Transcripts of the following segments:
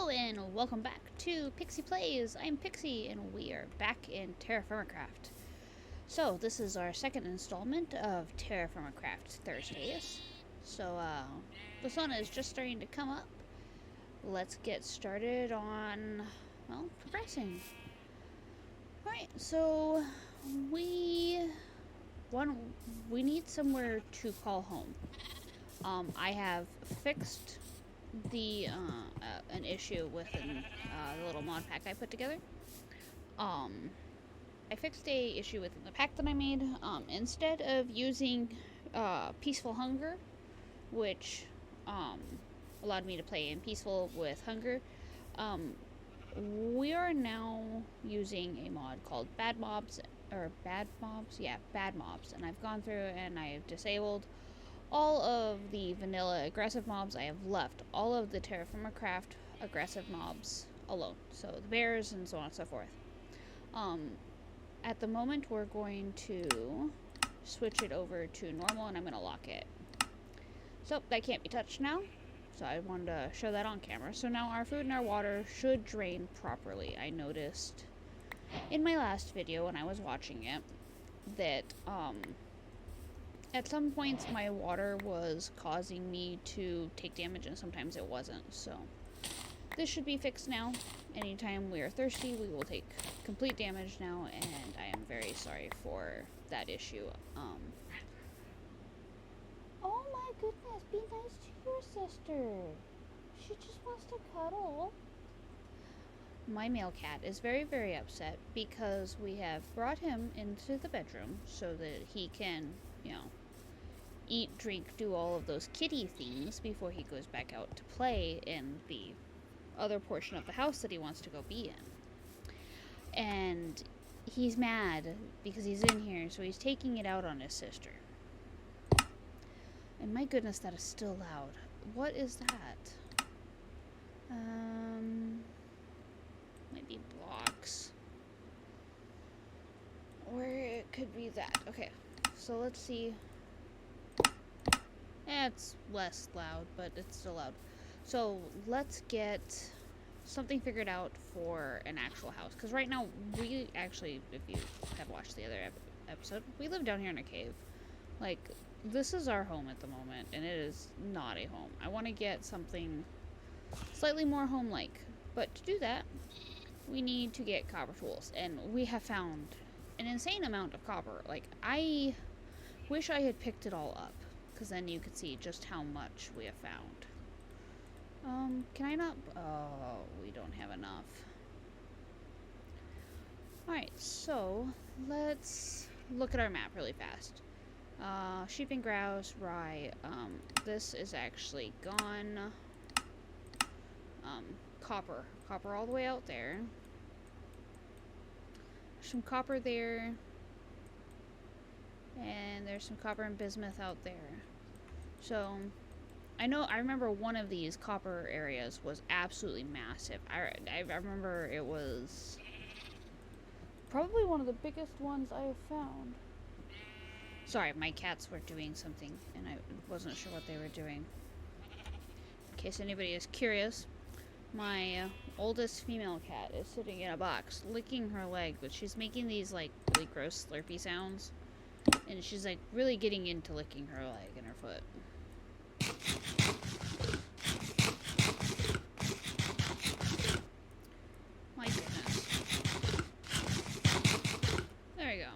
Hello and welcome back to Pixie Plays. I'm Pixie and we are back in Terra Firmacraft. So this is our second installment of Terra Firmacraft Thursdays. So the sun is just starting to come up. Let's get started on, well, progressing. Alright, so we need somewhere to call home. I have fixed an issue with the little mod pack I put together. I fixed a issue within the pack that I made. Instead of using Peaceful Hunger, which allowed me to play in Peaceful with Hunger, we are now using a mod called Bad Mobs, Yeah, Bad Mobs. And I've gone through and I've disabled all of the vanilla aggressive mobs. I have left all of the Terra Firmacraft aggressive mobs alone. So the bears and so on and so forth. At the moment we're going to switch it over to normal and I'm going to lock it. So that can't be touched now. So I wanted to show that on camera. So now our food and our water should drain properly. I noticed in my last video when I was watching it that at some points my water was causing me to take damage and sometimes it wasn't. So this should be fixed now. Anytime we are thirsty, we will take complete damage now, and I am very sorry for that issue. Oh my goodness, be nice to your sister. She just wants to cuddle. My male cat is very, very upset because we have brought him into the bedroom so that he can, eat, drink, do all of those kitty things before he goes back out to play in the other portion of the house that he wants to go be in. And he's mad because he's in here, so he's taking it out on his sister. And my goodness, that is still loud. What is that? Maybe blocks. Or it could be that. Okay, so let's see. It's less loud, but it's still loud. So let's get something figured out for an actual house. Because right now, we actually, if you have watched the other episode, we live down here in a cave. Like, this is our home at the moment, and it is not a home. I want to get something slightly more home-like. But to do that, we need to get copper tools. And we have found an insane amount of copper. Like, I wish I had picked it all up, because then you could see just how much we have found. Can I not? Oh, we don't have enough. Alright, so let's look at our map really fast. Sheep and grouse, rye. This is actually gone. Copper. Copper all the way out there. There's some copper there. And there's some copper and bismuth out there. So I remember one of these copper areas was absolutely massive. I remember it was probably one of the biggest ones I have found. Sorry, my cats were doing something and I wasn't sure what they were doing. In case anybody is curious, my oldest female cat is sitting in a box licking her leg, but she's making these like really gross slurpy sounds. And she's like really getting into licking her leg and her foot. My goodness. There we go.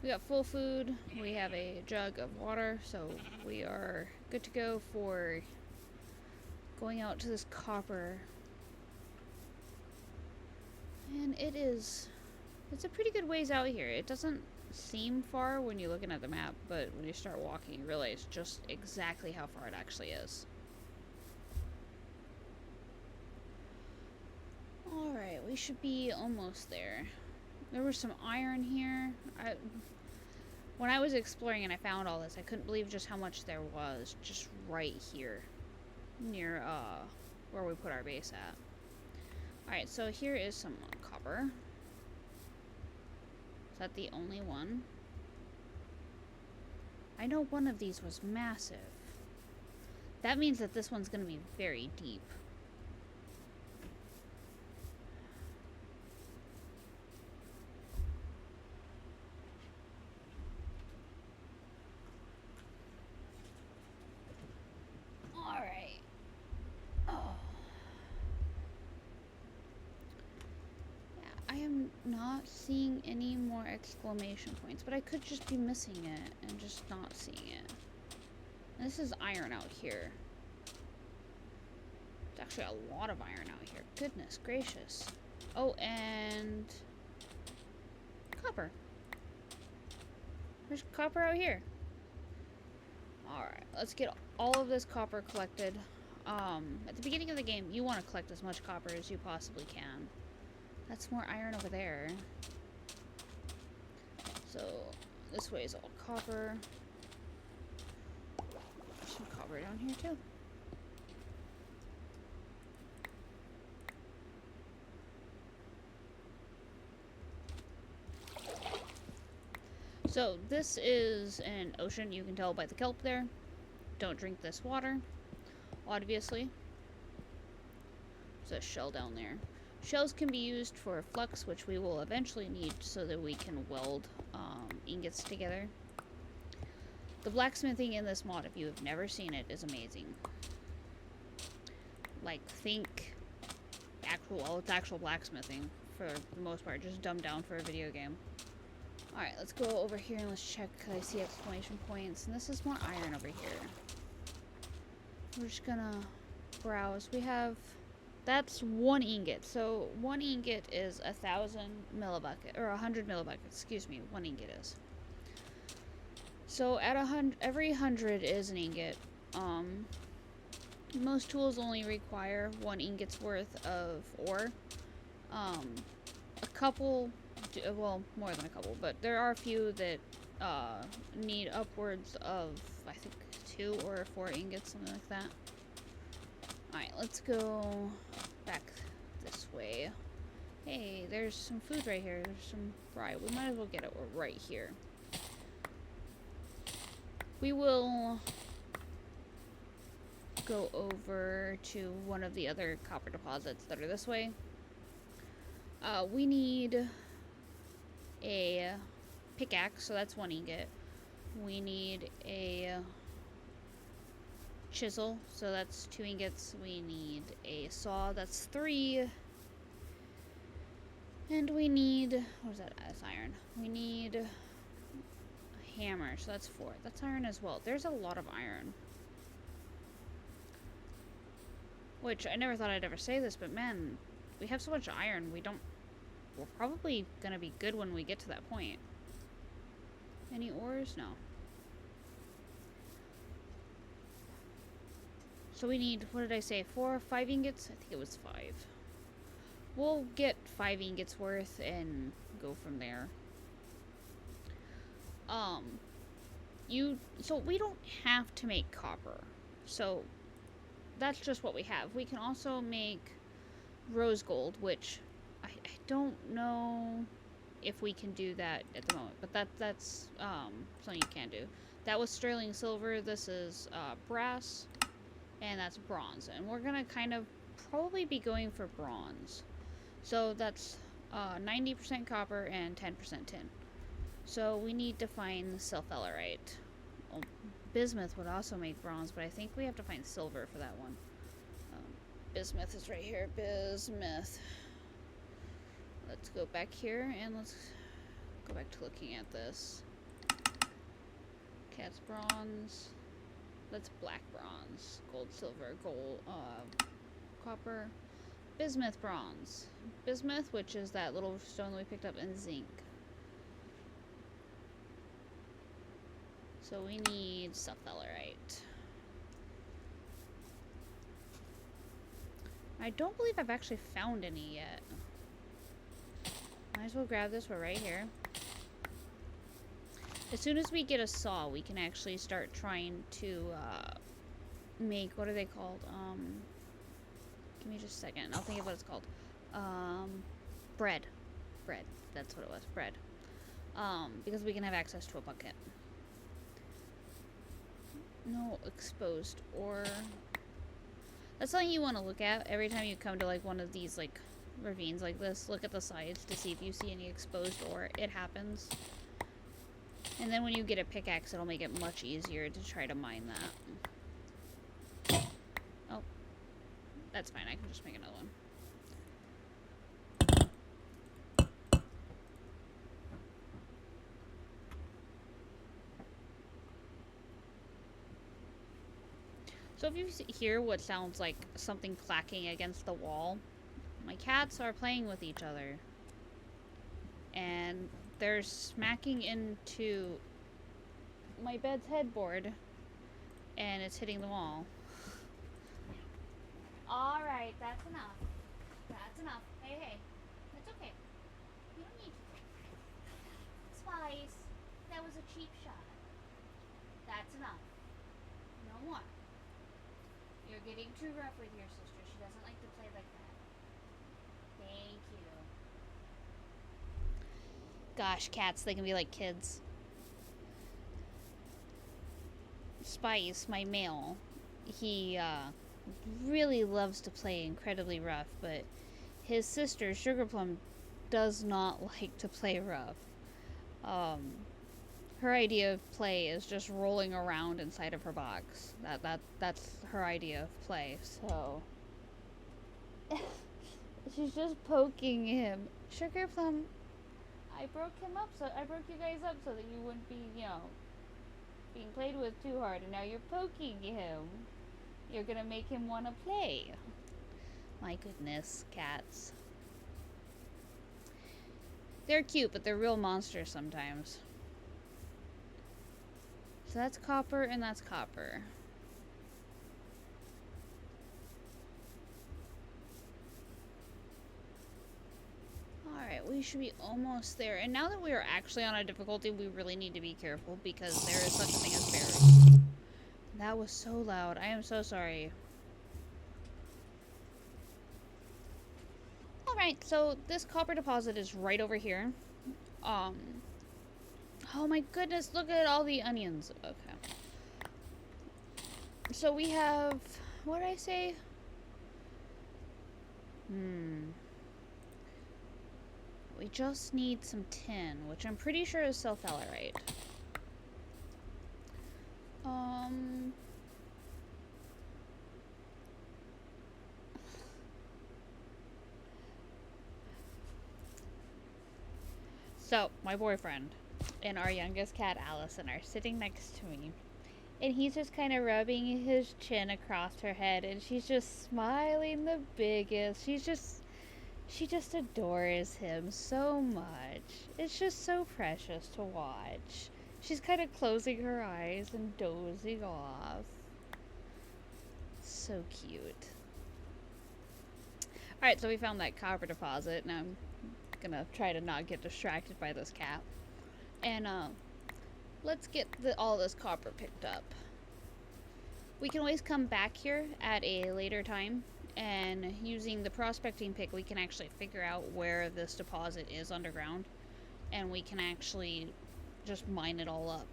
We got full food. We have a jug of water, so we are good to go for going out to this copper. And it's a pretty good ways out here. It doesn't seem far when you're looking at the map, but when you start walking, you realize just exactly how far it actually is. Alright, we should be almost there. There was some iron here. When I was exploring and I found all this, I couldn't believe just how much there was just right here near where we put our base at. Alright, so here is some copper. Is that the only one? I know one of these was massive. That means that this one's going to be very deep. not seeing any more exclamation points, but I could just be missing it and just not seeing it. And this is iron out here. It's actually a lot of iron out here. Goodness gracious. Oh, and copper. There's copper out here. Alright, let's get all of this copper collected. At the beginning of the game, you want to collect as much copper as you possibly can. That's more iron over there. So, this way is all copper. There's some copper down here, too. So, this is an ocean. You can tell by the kelp there. Don't drink this water, obviously. There's a shell down there. Shells can be used for flux, which we will eventually need so that we can weld ingots together. The blacksmithing in this mod, if you have never seen it, is amazing. Like, think actual, well, it's actual blacksmithing for the most part, just dumbed down for a video game. Alright, let's go over here and let's check, because I see exclamation points, and this is more iron over here. We're just gonna browse. We have, that's 1 ingot, so 1 ingot is 1,000 millibucket, or 100 millibuckets, excuse me, 1 ingot is. So at every 100 is an ingot. Most tools only require 1 ingot's worth of ore. A couple, well, more than a couple, but there are a few that need upwards of, I think, 2 or 4 ingots, something like that. Alright, let's go back this way. Hey, there's some food right here. There's some fry. We might as well get it right here. We will go over to one of the other copper deposits that are this way. We need a pickaxe, so that's 1 ingot. We need a chisel, so that's 2 ingots. We need a saw, that's 3. And we need, what is that? That's iron. We need a hammer, so that's 4. That's iron as well. There's a lot of iron. Which, I never thought I'd ever say this, but man, we have so much iron, we're probably gonna be good when we get to that point. Any ores? No. So we need, what did I say, 4 or 5 ingots? I think it was 5. We'll get 5 ingots worth and go from there. So we don't have to make copper. So that's just what we have. We can also make rose gold, which I don't know if we can do that at the moment, but that's something you can do. That was sterling silver. This is brass, and that's bronze. And we're gonna kind of probably be going for bronze. So that's 90% copper and 10% tin. So we need to find sulfurite. Well, bismuth would also make bronze, but I think we have to find silver for that one. Bismuth is right here. Bismuth. Let's go back here and let's go back to looking at this. Cat's bronze. That's black bronze. Gold, silver, gold, copper. Bismuth bronze. Bismuth, which is that little stone that we picked up, and zinc. So we need sulfurite. I don't believe I've actually found any yet. Might as well grab this. We're right here. As soon as we get a saw, we can actually start trying to make, what are they called? Give me just a second. I'll think of what it's called. Bread. Bread. That's what it was. Bread. Because we can have access to a bucket. No exposed ore. That's something you want to look at every time you come to like one of these like ravines like this. Look at the sides to see if you see any exposed ore. It happens. And then when you get a pickaxe, it'll make it much easier to try to mine that. Oh. That's fine. I can just make another one. So if you hear what sounds like something clacking against the wall, my cats are playing with each other. And they're smacking into my bed's headboard, and it's hitting the wall. Alright, that's enough. That's enough. Hey, hey. It's okay. You don't need to. Spice, that was a cheap shot. That's enough. No more. You're getting too rough with your sister. She doesn't like to play like that. Thank you. Gosh, cats, they can be like kids. Spice, my male, he really loves to play incredibly rough, but his sister, Sugar Plum, does not like to play rough. Her idea of play is just rolling around inside of her box. That's her idea of play. So she's just poking him. Sugar Plum, I broke him up, so I broke you guys up so that you wouldn't be, being played with too hard, and now you're poking him. You're gonna make him want to play. My goodness, cats. They're cute, but they're real monsters sometimes. So that's copper, and that's copper. Alright, we should be almost there. And now that we are actually on a difficulty, we really need to be careful because there is such a thing as bears. That was so loud. I am so sorry. Alright, so this copper deposit is right over here. Oh my goodness, look at all the onions. Okay. So we have, what did I say? We just need some tin, which I'm pretty sure is sulfurite. So, my boyfriend and our youngest cat, Allison, are sitting next to me. And he's just kind of rubbing his chin across her head, and she's just smiling the biggest. She just adores him so much. It's just so precious to watch. She's kind of closing her eyes and dozing off. So cute. Alright, so we found that copper deposit. Now I'm gonna try to not get distracted by this cat. And, let's get all this copper picked up. We can always come back here at a later time, and using the prospecting pick, we can actually figure out where this deposit is underground, and we can actually just mine it all up.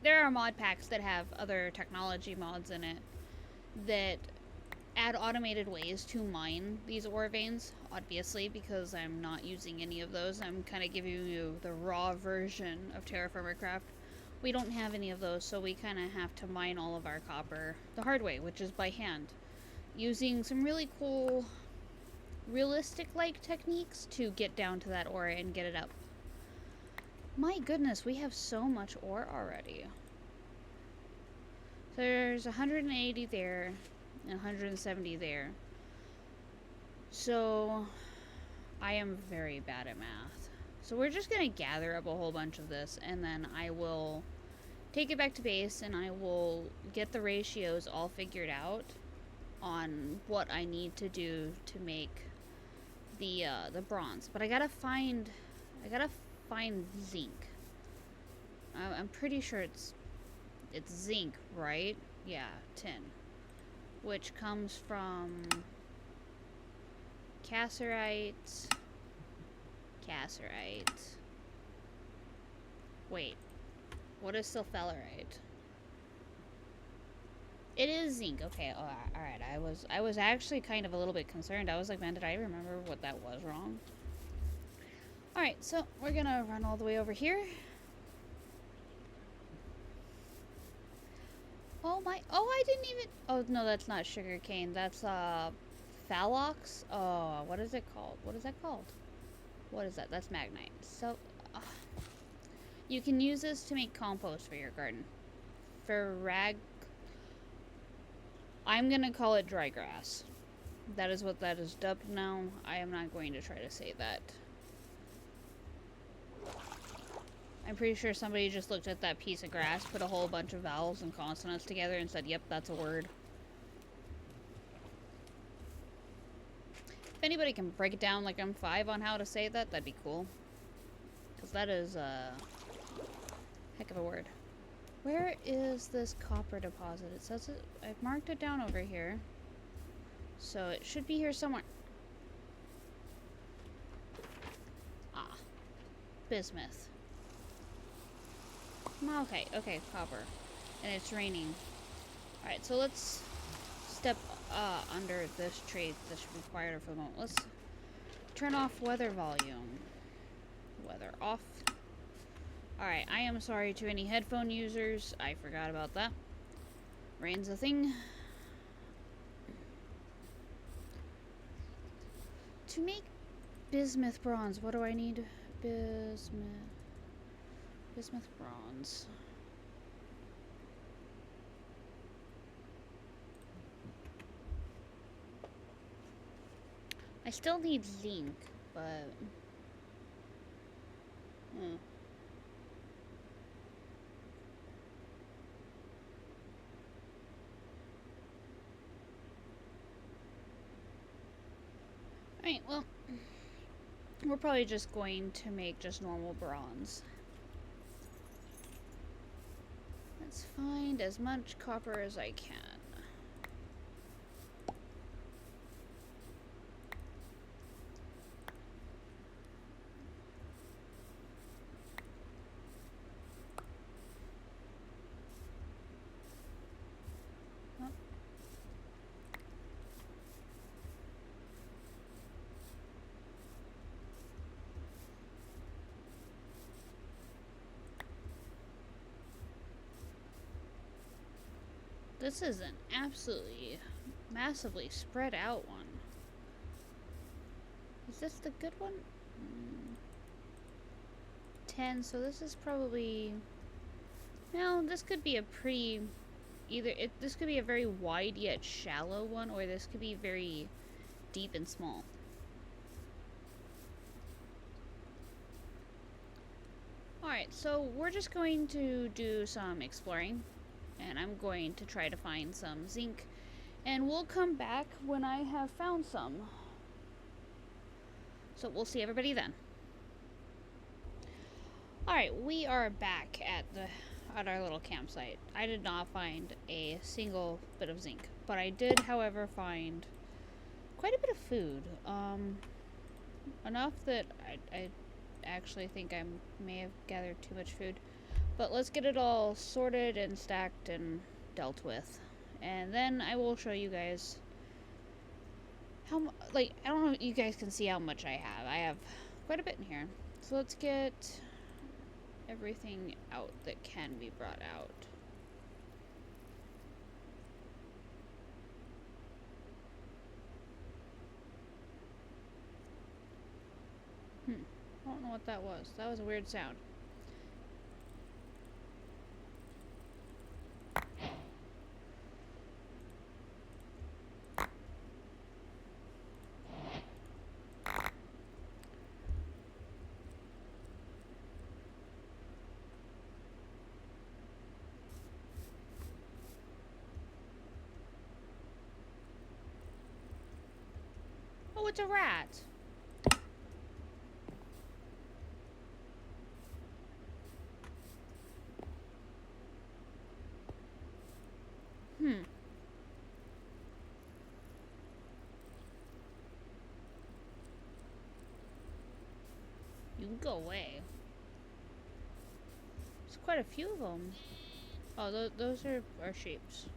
There are mod packs that have other technology mods in it that add automated ways to mine these ore veins, obviously, because I'm not using any of those. I'm kind of giving you the raw version of Terraformer Craft. We don't have any of those, so we kind of have to mine all of our copper the hard way, which is by hand, using some really cool realistic-like techniques to get down to that ore and get it up. My goodness, we have so much ore already. There's 180 there and 170 there. So I am very bad at math. So we're just gonna gather up a whole bunch of this, and then I will take it back to base, and I will get the ratios all figured out on what I need to do to make the bronze. But I gotta find zinc. I'm pretty sure it's zinc, right? Yeah, tin, which comes from cassiterite. Wait, what is sulfurite? It is zinc. Okay, all right. I was actually kind of a little bit concerned. I was like, man, did I remember what that was wrong? All right, so we're gonna run all the way over here. Oh my! Oh, I didn't even. Oh no, that's not sugar cane. That's phalox. Oh, what is it called? What is that called? What is that? That's magnite. So, you can use this to make compost for your garden. I'm gonna call it dry grass. That is what that is dubbed now. I am not going to try to say that. I'm pretty sure somebody just looked at that piece of grass, put a whole bunch of vowels and consonants together and said, yep, that's a word. If anybody can break it down like I'm 5 on how to say that, that'd be cool. Because that is a heck of a word. Where is this copper deposit? It says it. I've marked it down over here. So it should be here somewhere. Ah. Bismuth. Okay, okay, copper. And it's raining. Alright, so let's step under this tree. This should be quieter for the moment. Let's turn off weather volume. Weather off. Alright, I am sorry to any headphone users. I forgot about that. Rain's a thing. To make bismuth bronze, what do I need? Bismuth bronze. I still need zinc, but... Alright, well... We're probably just going to make just normal bronze. Let's find as much copper as I can. Oh. This is an absolutely massively spread out one. Is this the good one? 10, so this is probably... No, this could be a pretty... this could be a very wide yet shallow one, or this could be very deep and small. Alright, so we're just going to do some exploring. And I'm going to try to find some zinc. And we'll come back when I have found some. So we'll see everybody then. Alright, we are back at our little campsite. I did not find a single bit of zinc. But I did, however, find quite a bit of food. Enough that I actually think I may have gathered too much food. But let's get it all sorted and stacked and dealt with. And then I will show you guys how I don't know if you guys can see how much I have. I have quite a bit in here. So let's get everything out that can be brought out. I don't know what that was. That was a weird sound. Oh, it's a rat. You can go away. There's quite a few of them. Oh, those are our sheeps.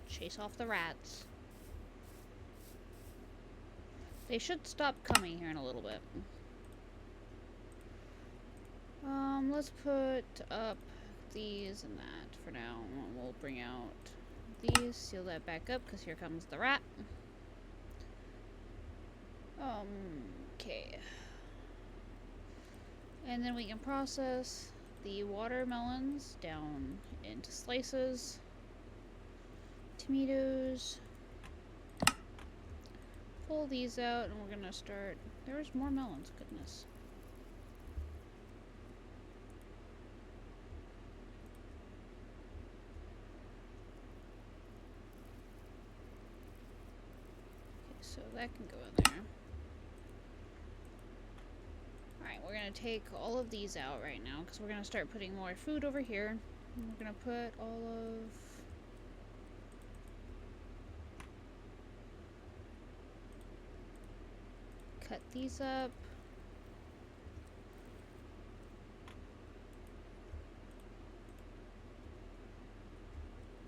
Chase off the rats. They should stop coming here in a little bit. Let's put up these and that for now. We'll bring out these, seal that back up, because here comes the rat. Okay. And then we can process the watermelons down into slices. Tomatoes. Pull these out, and we're gonna start. There's more melons, goodness. Okay, so that can go in there. Alright, we're gonna take all of these out right now because we're gonna start putting more food over here. And we're gonna put all of. Cut these up.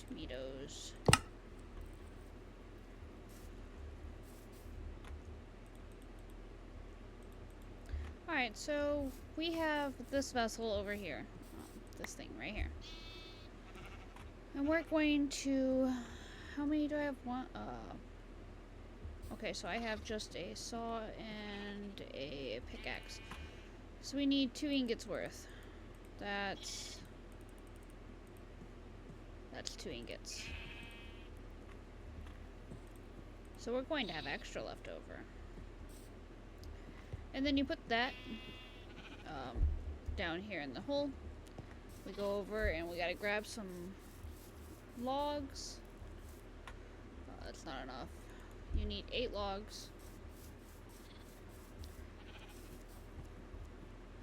Tomatoes. Alright, so we have this vessel over here. This thing right here. And we're going to... How many do I have? One? Okay, so I have just a saw and a pickaxe. So we need 2 ingots worth. That's 2 ingots. So we're going to have extra left over. And then you put that down here in the hole. We go over and we gotta grab some logs. That's not enough. You need 8 logs.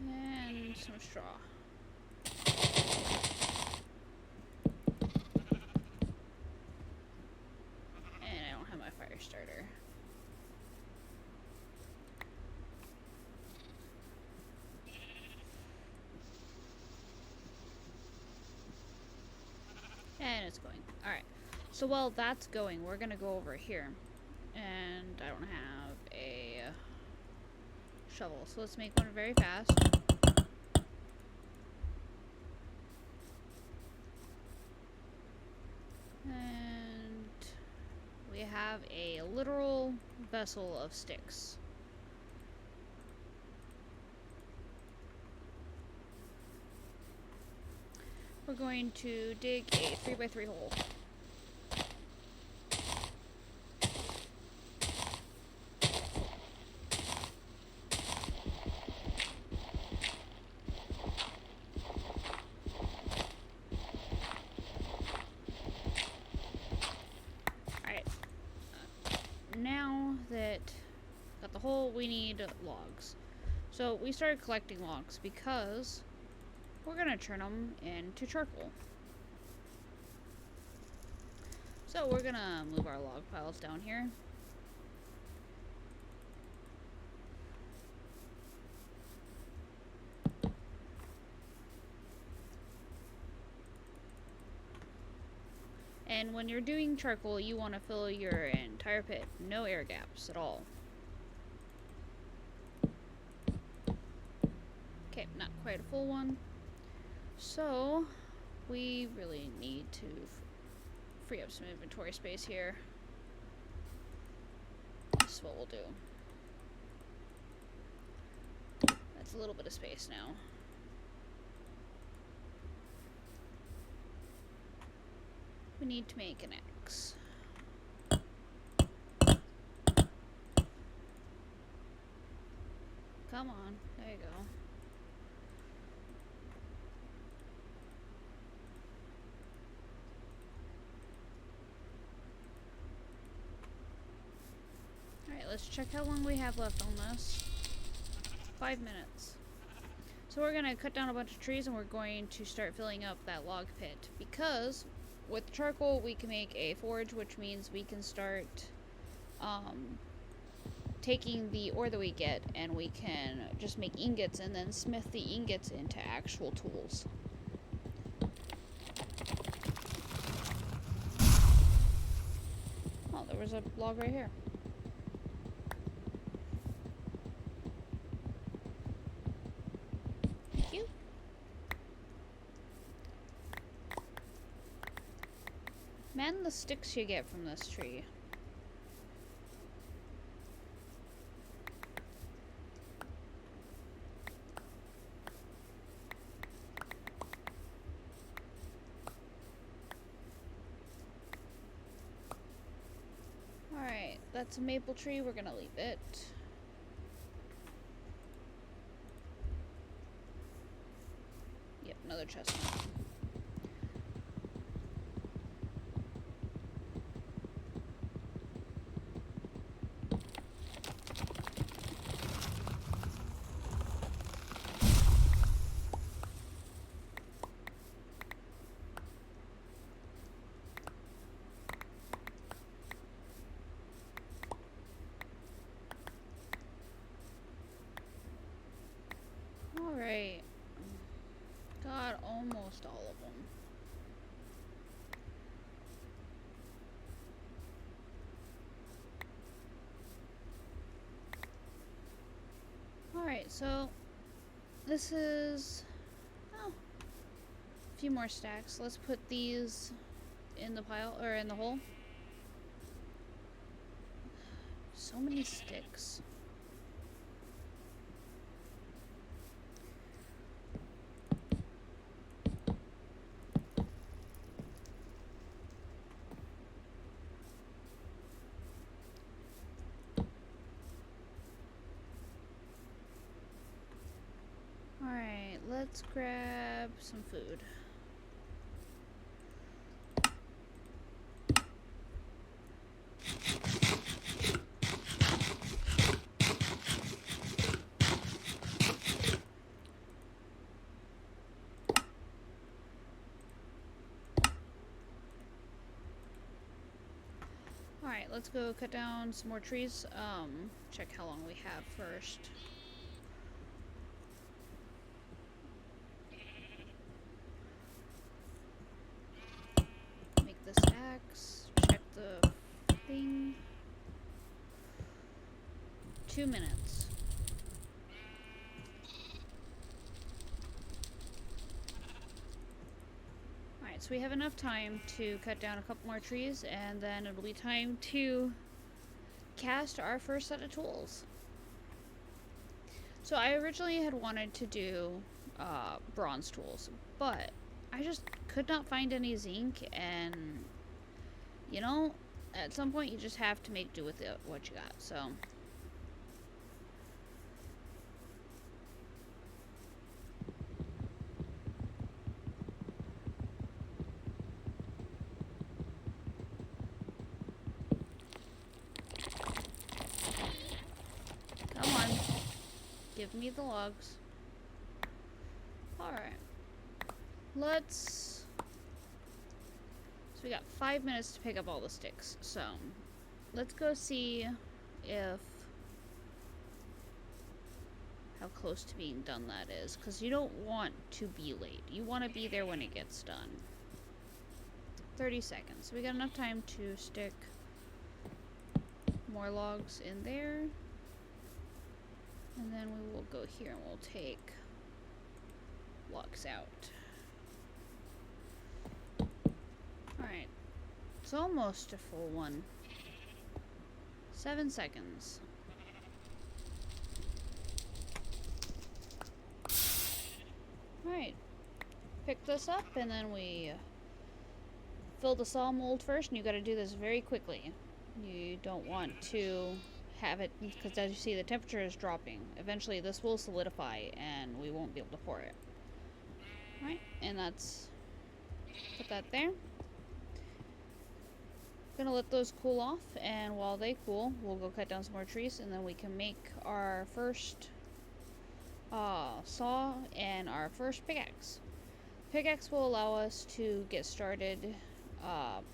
And some straw. And I don't have my fire starter. And it's going. Alright. So while that's going, we're gonna go over here. And I don't have a shovel. So let's make one very fast. And we have a literal vessel of sticks. We're going to dig a 3x3 hole. Alright. Now that got the hole, we need logs. So we started collecting logs because we're gonna turn them into charcoal. So we're gonna move our log piles down here. And when you're doing charcoal, you want to fill your entire pit. No air gaps at all. Okay, not quite a full one. So, we really need to free up some inventory space here. This is what we'll do. That's a little bit of space now. We need to make an axe. Come on, there you go. Alright, let's check how long we have left on this. 5 minutes. So we're gonna cut down a bunch of trees and we're going to start filling up that log pit because with charcoal we can make a forge, which means we can start taking the ore that we get and we can just make ingots and then smith the ingots into actual tools. Oh, there was a log right here. Thank you. Man, the sticks you get from this tree. That's a maple tree. We're gonna leave it. Yep, another chestnut. Alright. Got almost all of them. Alright, so this is a few more stacks. Let's put these in the pile, or in the hole. So many sticks. Alright, let's grab some food. Alright, let's go cut down some more trees. Check how long we have first. Make this axe. Check the thing. 2 minutes. Alright, so we have enough time to cut down a couple more trees, and then it'll be time to cast our first set of tools. So I originally had wanted to do bronze tools, but I just could not find any zinc, and you know, at some point you just have to make do with what you got. So come on, give me the logs. Alright, let's, so we got 5 minutes to pick up all the sticks, so let's go see if, how close to being done that is, because you don't want to be late. You want to be there when it gets done. 30 seconds. So we got enough time to stick more logs in there, and then we will go here and we'll take logs out. Alright, it's almost a full one. 7 seconds. Alright, pick this up, and then we fill the saw mold first, and you gotta do this very quickly. You don't want to have it, because as you see, the temperature is dropping. Eventually this will solidify and we won't be able to pour it. Alright, and that's, put that there. Gonna let those cool off, and while they cool, we'll go cut down some more trees, and then we can make our first saw and our first pickaxe. Pickaxe will allow us to get started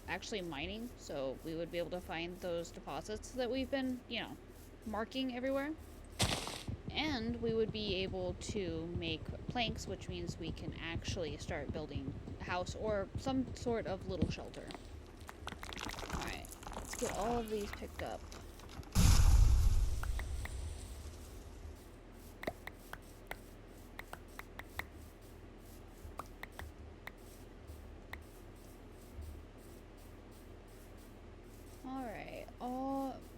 actually mining, so we would be able to find those deposits that we've been, you know, marking everywhere. And we would be able to make planks, which means we can actually start building a house or some sort of little shelter. Alright, let's get all of these picked up.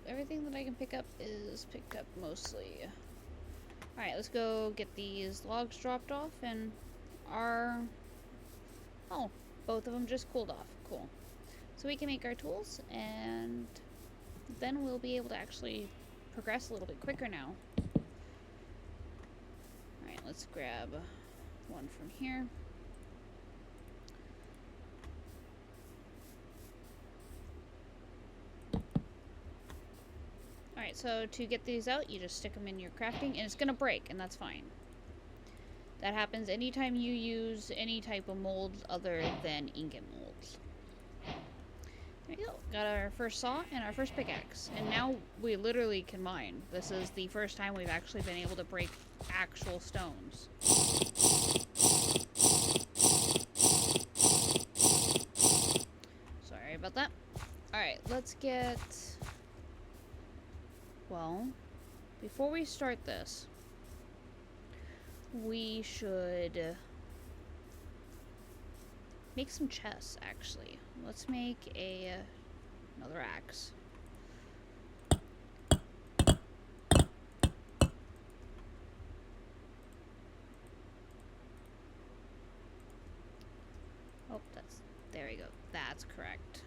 Everything that I can pick up is picked up mostly. Alright, let's go get these logs dropped off, and both of them just cooled off. Cool. So we can make our tools, and then we'll be able to actually progress a little bit quicker now. Alright, let's grab one from here. Alright, so to get these out, you just stick them in your crafting, and it's going to break, and that's fine. That happens anytime you use any type of molds other than ingot molds. There you go. Got our first saw and our first pickaxe. And now we literally can mine. This is the first time we've actually been able to break actual stones. Sorry about that. Alright, let's get... Well, before we start this, we should make some chests, actually. Let's make another axe. Oh, there we go. That's correct.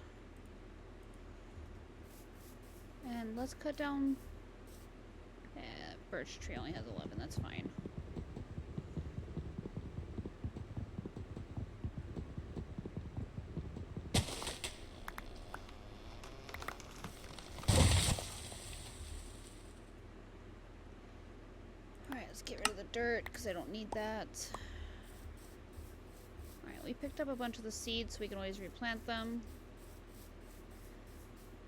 And let's cut down... birch tree only has 11, that's fine. Alright, let's get rid of the dirt, because I don't need that. Alright, we picked up a bunch of the seeds, so we can always replant them.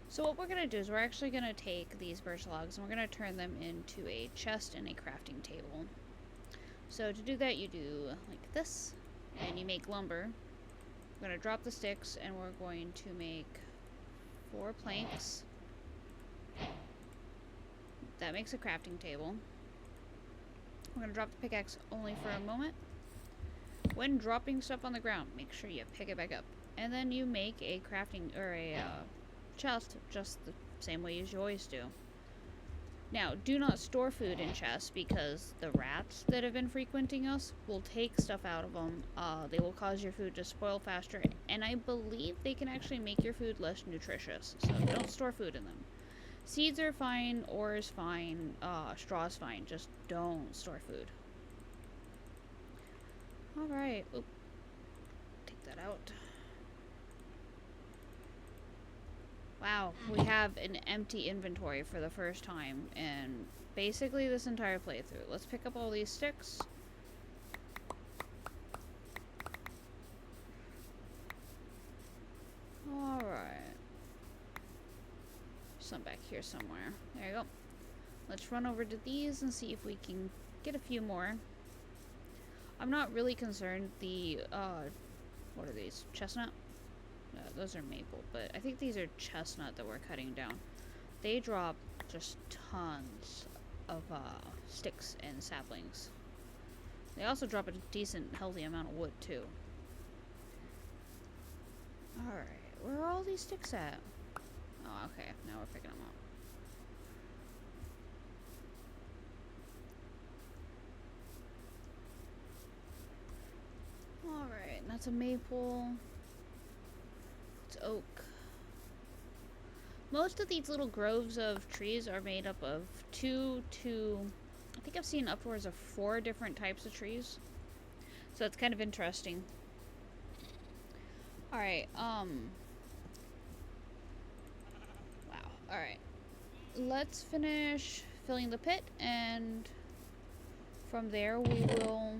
So what we're going to do is we're actually going to take these birch logs and we're going to turn them into a chest and a crafting table. So to do that, you do like this, and you make lumber. We're going to drop the sticks, and we're going to make 4 planks. That makes a crafting table. We're going to drop the pickaxe only for a moment. When dropping stuff on the ground, make sure you pick it back up. And then you make a crafting, or a chest, just the same way as you always do. Now, do not store food in chests, because the rats that have been frequenting us will take stuff out of them. They will cause your food to spoil faster, and I believe they can actually make your food less nutritious, so don't store food in them. Seeds are fine, ore is fine, straw is fine, just don't store food. Alright, oop. Take that out. Wow, we have an empty inventory for the first time, and basically this entire playthrough. Let's pick up all these sticks. Alright. Some back here somewhere. There you go. Let's run over to these and see if we can get a few more. I'm not really concerned. What are these? Chestnut? Those are maple, but I think these are chestnut that we're cutting down. They drop just tons of sticks and saplings. They also drop a decent, healthy amount of wood, too. Alright, where are all these sticks at? Oh, okay, now we're picking them up. Alright, that's a maple. It's oak. Most of these little groves of trees are made up of I think I've seen upwards of 4 different types of trees. So it's kind of interesting. Alright, wow. Alright. Let's finish filling the pit, and from there we will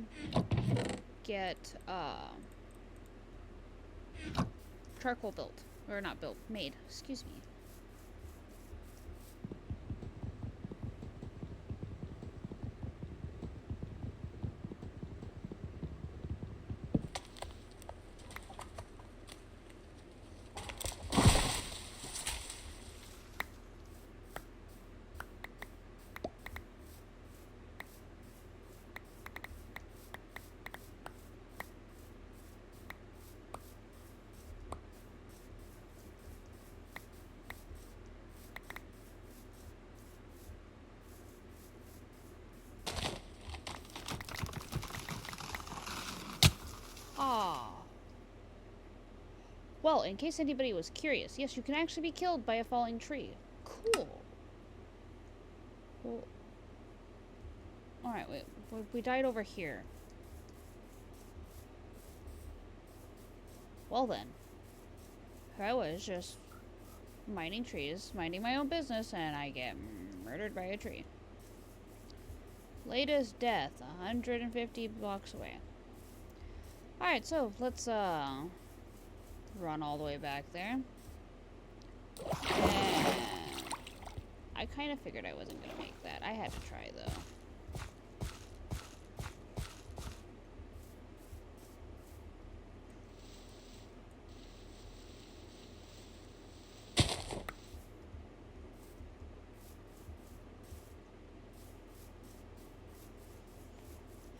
get, charcoal built. Or not built, made. Excuse me. Ah. Well, in case anybody was curious, yes, you can actually be killed by a falling tree. Cool. Well, alright, wait. We died over here. Well then. I was just minding trees, minding my own business, and I get murdered by a tree. Latest death, 150 blocks away. Alright, so let's run all the way back there. And I kind of figured I wasn't going to make that. I had to try, though.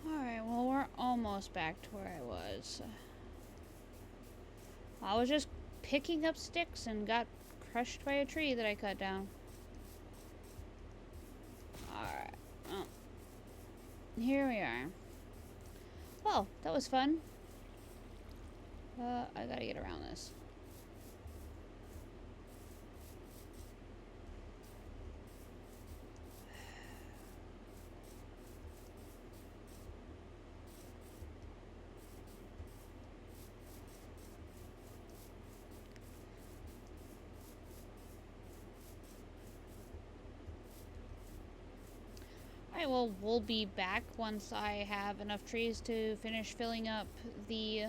Alright, well, we're almost back to where I was. I was just picking up sticks and got crushed by a tree that I cut down. Alright. Well, here we are. Well, that was fun. I gotta get around this. Alright, well, we'll be back once I have enough trees to finish filling up the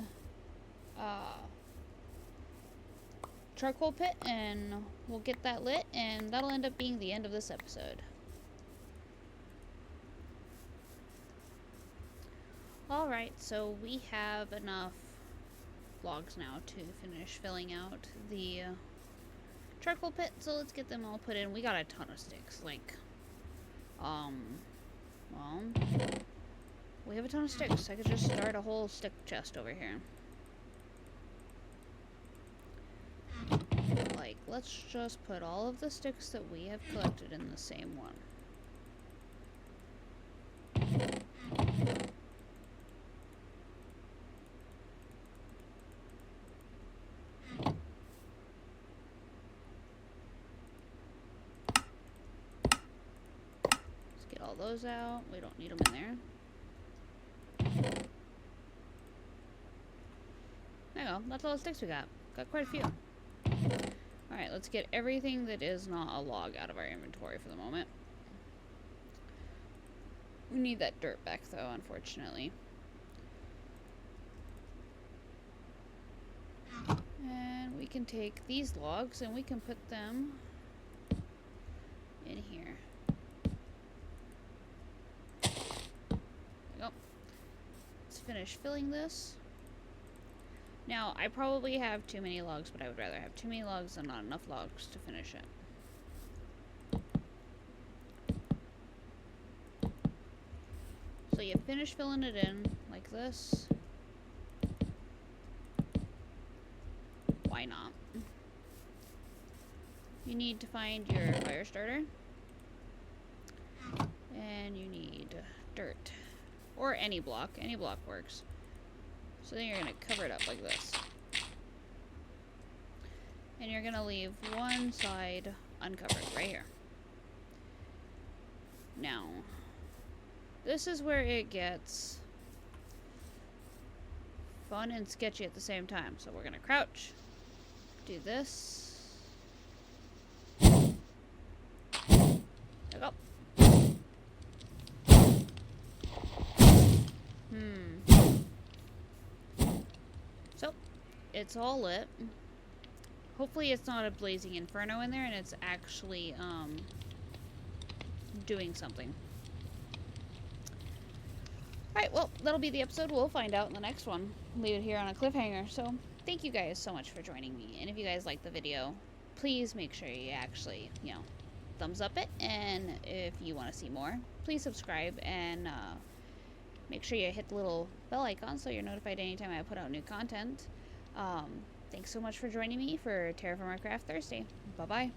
charcoal pit, and we'll get that lit, and that'll end up being the end of this episode. Alright, so we have enough logs now to finish filling out the charcoal pit, so let's get them all put in. We got a ton of sticks, like, well, we have a ton of sticks. I could just start a whole stick chest over here. Like, let's just put all of the sticks that we have collected in the same one. Let's get all those out. We don't need them in there. There you go. That's all the sticks we got. Got quite a few. Alright, let's get everything that is not a log out of our inventory for the moment. We need that dirt back, though, unfortunately. And we can take these logs and we can put them in here. There we go. Let's finish filling this. Now, I probably have too many logs, but I would rather have too many logs than not enough logs to finish it. So you finish filling it in like this. Why not? You need to find your fire starter. And you need dirt. Or any block. Any block works. So then you're going to cover it up like this. And you're going to leave one side uncovered, right here. Now, this is where it gets fun and sketchy at the same time. So we're going to crouch, do this. There we go. So, it's all lit. Hopefully it's not a blazing inferno in there and it's actually, doing something. Alright, well, that'll be the episode. We'll find out in the next one. Leave it here on a cliffhanger. So, thank you guys so much for joining me. And if you guys like the video, please make sure you actually, thumbs up it. And if you want to see more, please subscribe and, make sure you hit the little bell icon so you're notified anytime I put out new content. Thanks so much for joining me for TFC Thursday. Bye-bye.